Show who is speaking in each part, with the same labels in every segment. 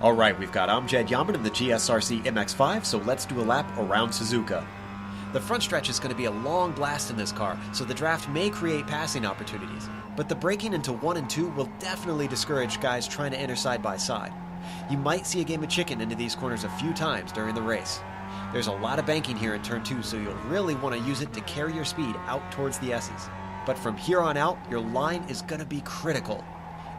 Speaker 1: Alright, we've got Amjed Yamin in the GSRC MX5, so let's do a lap around Suzuka. The front stretch is going to be a long blast in this car, so the draft may create passing opportunities, but the braking into 1 and 2 will definitely discourage guys trying to enter side by side. You might see a game of chicken into these corners a few times during the race. There's a lot of banking here in turn 2, so you'll really want to use it to carry your speed out towards the S's. But from here on out, your line is going to be critical.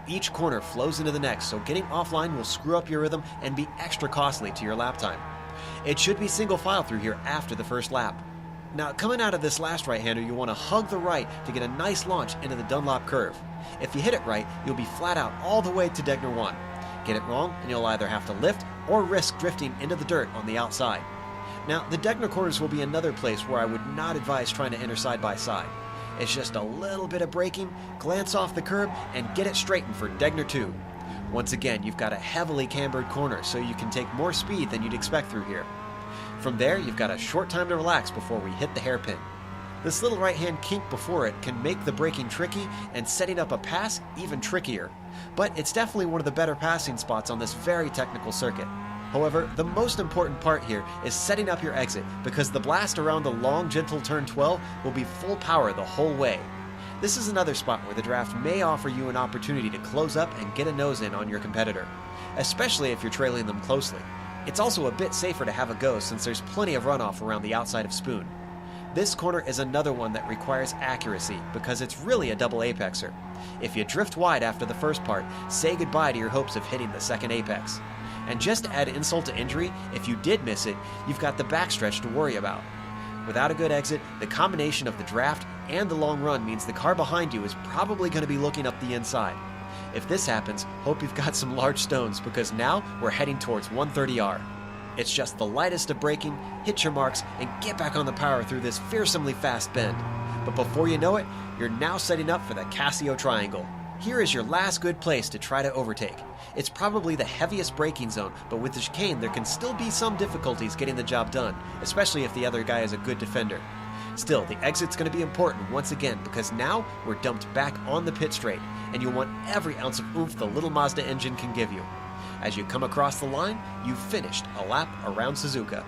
Speaker 1: Each corner flows into the next, so getting offline will screw up your rhythm and be extra costly to your lap time. It should be single file through here after the first lap. Now, coming out of this last right-hander, you want to hug the right to get a nice launch into the Dunlop curve. If you hit it right, you'll be flat out all the way to Degner 1. Get it wrong, and you'll either have to lift or risk drifting into the dirt on the outside. Now, the Degner corners will be another place where I would not advise trying to enter side by side. It's just a little bit of braking, glance off the curb, and get it straightened for Degner 2. Once again, you've got a heavily cambered corner, so you can take more speed than you'd expect through here. From there, you've got a short time to relax before we hit the hairpin. This little right-hand kink before it can make the braking tricky and setting up a pass even trickier. But it's definitely one of the better passing spots on this very technical circuit. However, the most important part here is setting up your exit, because the blast around the long, gentle turn 12 will be full power the whole way. This is another spot where the draft may offer you an opportunity to close up and get a nose in on your competitor, especially if you're trailing them closely. It's also a bit safer to have a go since there's plenty of runoff around the outside of Spoon. This corner is another one that requires accuracy because it's really a double apexer. If you drift wide after the first part, say goodbye to your hopes of hitting the second apex. And just to add insult to injury, if you did miss it, you've got the backstretch to worry about. Without a good exit, the combination of the draft and the long run means the car behind you is probably going to be looking up the inside. If this happens, hope you've got some large stones, because now we're heading towards 130R. It's just the lightest of braking, hit your marks, and get back on the power through this fearsomely fast bend. But before you know it, you're now setting up for the Casio Triangle. Here is your last good place to try to overtake. It's probably the heaviest braking zone, but with the chicane there can still be some difficulties getting the job done, especially if the other guy is a good defender. Still, the exit's going to be important once again, because now we're dumped back on the pit straight, and you'll want every ounce of oomph the little Mazda engine can give you. As you come across the line, you've finished a lap around Suzuka.